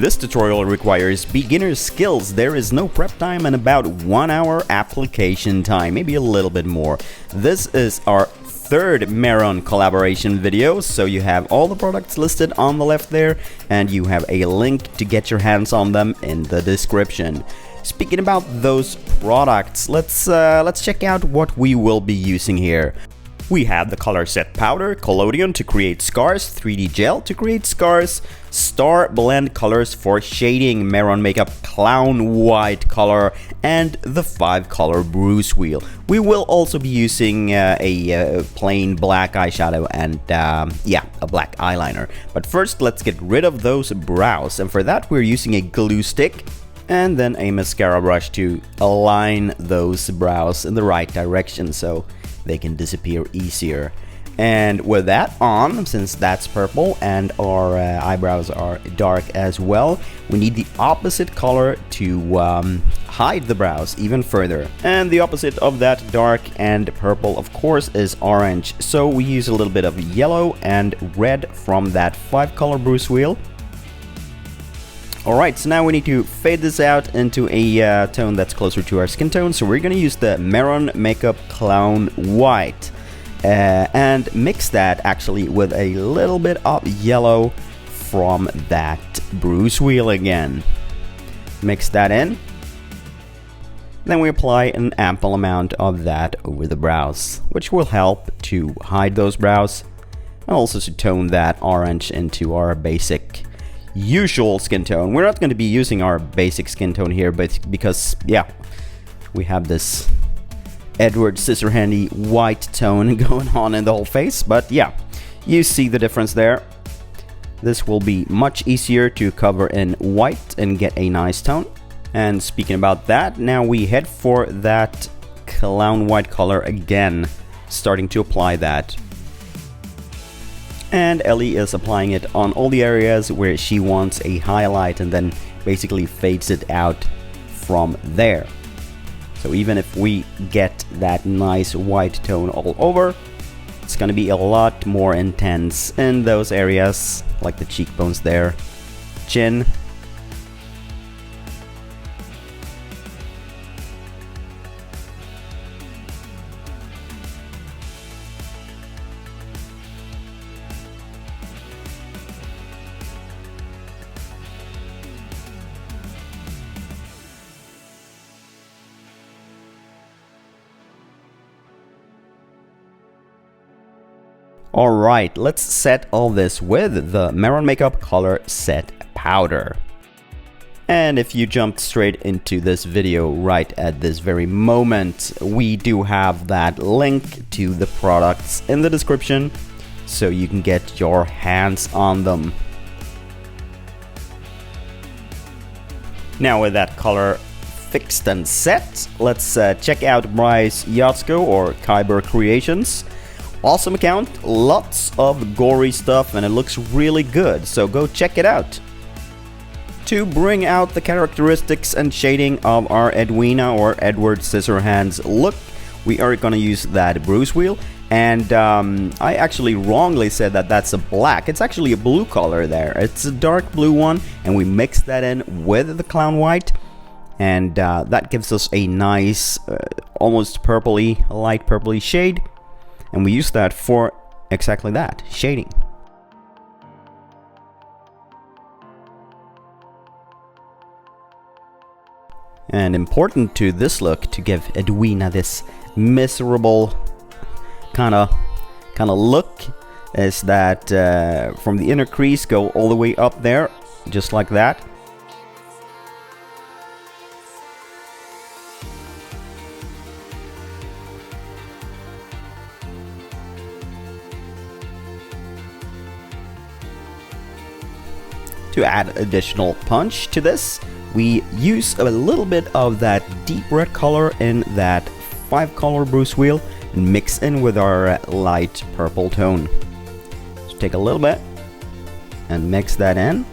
This tutorial requires beginner skills. There is no prep time and about 1 hour application time, maybe a little bit more. This is our third Mehron collaboration video, so you have all the products listed on the left there, and you have a link to get your hands on them in the description. Speaking about those products, let's check out what we will be using here. We have the Colorset powder, Collodion to create scars, 3D gel to create scars, Starblend colors for shading, Mehron Makeup Clown White color, and the 5-color Bruise wheel. We will also be using a plain black eyeshadow and a black eyeliner. But first, let's get rid of those brows, and for that we're using a glue stick and then a mascara brush to align those brows in the right direction so they can disappear easier. And with that on, since that's purple and our eyebrows are dark as well, we need the opposite color to hide the brows even further. And the opposite of that dark and purple, of course, is orange. So we use a little bit of yellow and red from that 5-color Bruise wheel. Alright, so now we need to fade this out into a tone that's closer to our skin tone. So we're going to use the Mehron Makeup Clown White and mix that actually with a little bit of yellow from that Bruise wheel again. Mix that in. Then we apply an ample amount of that over the brows, which will help to hide those brows and also to tone that orange into our basic usual skin tone. We're not going to be using our basic skin tone here, but because we have this Edward Scissorhands white tone going on in the whole face. But yeah, you see the difference there. This will be much easier to cover in white and get a nice tone. And speaking about that, now we head for that clown white color again, starting to apply that. And Ellie is applying it on all the areas where she wants a highlight and then basically fades it out from there. So even if we get that nice white tone all over, it's going to be a lot more intense in those areas, like the cheekbones there, chin. Alright, let's set all this with the Mehron Makeup Colorset powder. And if you jumped straight into this video right at this very moment, we do have that link to the products in the description so you can get your hands on them. Now with that color fixed and set, let's check out Bryce Yatsko or Kyber Creations. Awesome account, lots of gory stuff, and it looks really good, so go check it out. To bring out the characteristics and shading of our Edwina or Edward Scissorhands look, we are going to use that Bruise wheel. And I actually wrongly said that that's a black. It's actually a blue color there. It's a dark blue one, and we mix that in with the clown white. And that gives us a nice, almost purpley, light purpley shade. And we use that for exactly that, shading. And important to this look, to give Edwina this miserable kind of look, is that from the inner crease go all the way up there, just like that. To add additional punch to this, we use a little bit of that deep red color in that 5-color Bruise wheel and mix in with our light purple tone. So take a little bit and mix that in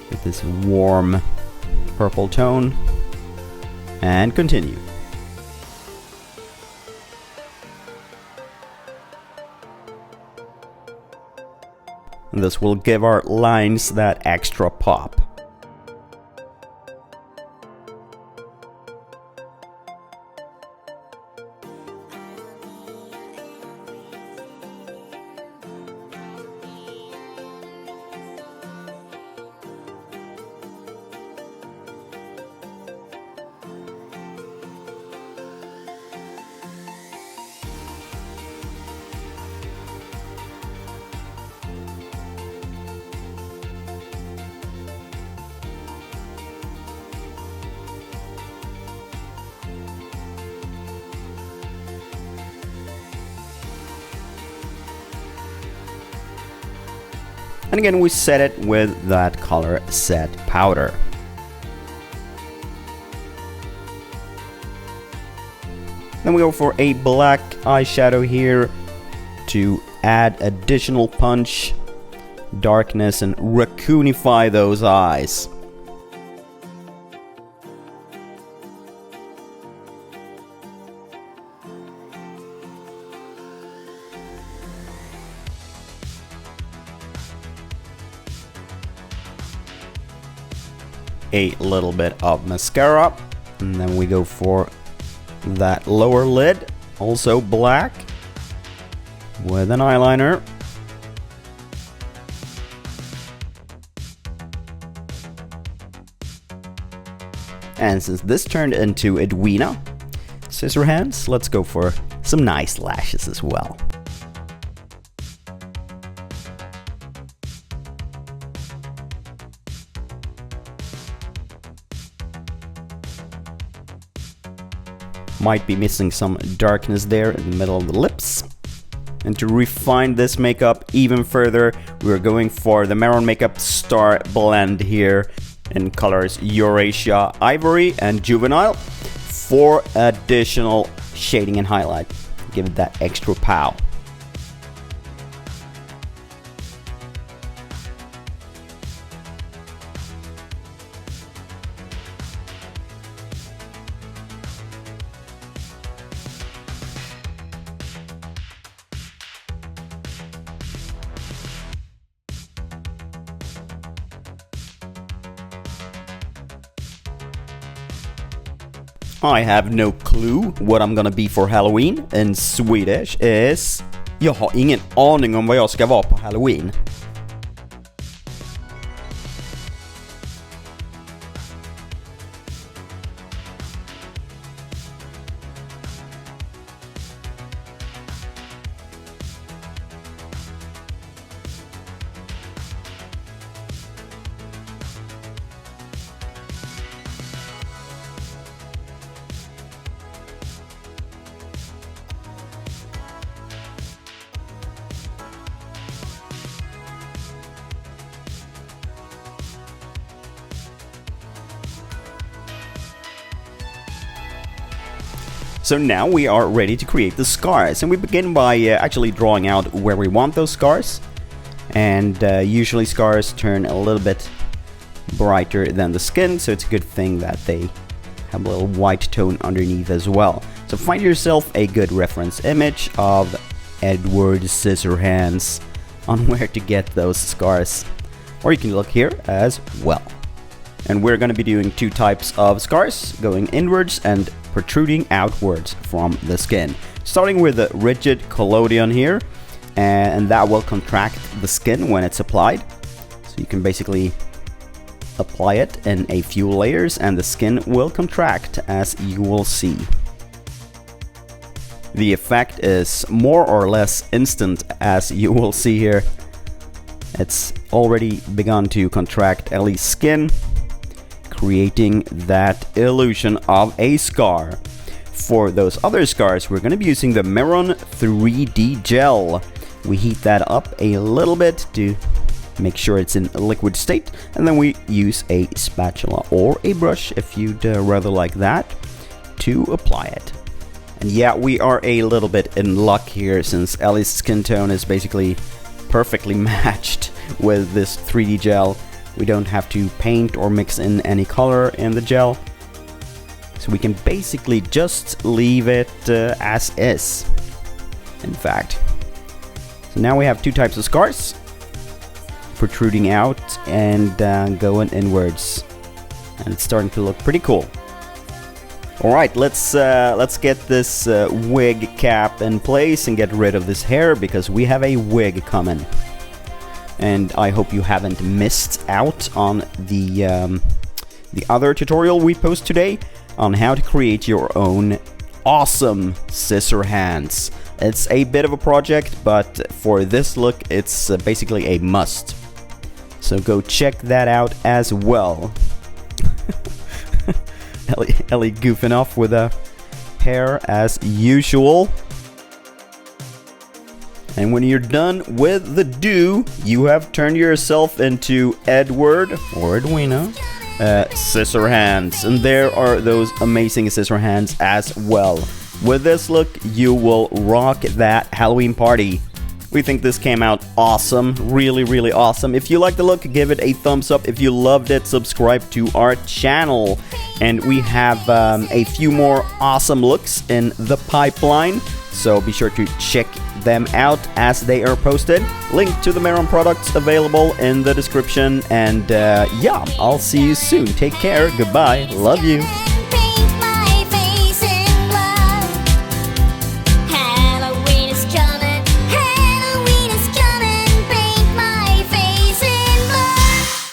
with this warm purple tone and continue. This will give our lines that extra pop. And again, we set it with that color set powder. Then we go for a black eyeshadow here to add additional punch, darkness, and raccoonify those eyes. A little bit of mascara, and then we go for that lower lid, also black, with an eyeliner. And since this turned into Edwina Scissorhands, let's go for some nice lashes as well. Might be missing some darkness there in the middle of the lips. And to refine this makeup even further, we're going for the Mehron Makeup Starblend here in colors Eurasia, Ivory, and Juvenile for additional shading and highlight. Give it that extra pow. I have no clue what I'm gonna be for Halloween. In Swedish is... Jag har ingen aning om vad jag ska vara på Halloween. So now we are ready to create the scars, and we begin by actually drawing out where we want those scars. And usually scars turn a little bit brighter than the skin, so it's a good thing that they have a little white tone underneath as well. So find yourself a good reference image of Edward Scissorhands on where to get those scars, or you can look here as well. And we're going to be doing two types of scars, going inwards and protruding outwards from the skin. Starting with the rigid collodion here, and that will contract the skin when it's applied. So you can basically apply it in a few layers and the skin will contract, as you will see. The effect is more or less instant, as you will see here. It's already begun to contract Ellie's skin, creating that illusion of a scar. For those other scars, we're going to be using the Mehron 3D gel. We heat that up a little bit to make sure it's in a liquid state, and then we use a spatula or a brush, if you'd rather like that, to apply it. And yeah, we are a little bit in luck here, since Ellie's skin tone is basically perfectly matched with this 3D gel. We don't have to paint or mix in any color in the gel, so we can basically just leave it as is, in fact. So now we have two types of scars. protruding out and going inwards. And it's starting to look pretty cool. Alright, let's get this wig cap in place and get rid of this hair, because we have a wig coming. And I hope you haven't missed out on the other tutorial we post today on how to create your own awesome scissor hands. It's a bit of a project, but for this look, it's basically a must. So go check that out as well. Ellie goofing off with a hair as usual. And when you're done with the do, you have turned yourself into Edward or Edwina Scissorhands. And there are those amazing Scissorhands as well. With this look, you will rock that Halloween party. We think this came out awesome, really, really awesome. If you like the look, give it a thumbs up. If you loved it, subscribe to our channel. And we have a few more awesome looks in the pipeline, so be sure to check them out as they are posted. Link to the Mehron products available in the description. And yeah, I'll see you soon. Take care. Goodbye. Love you.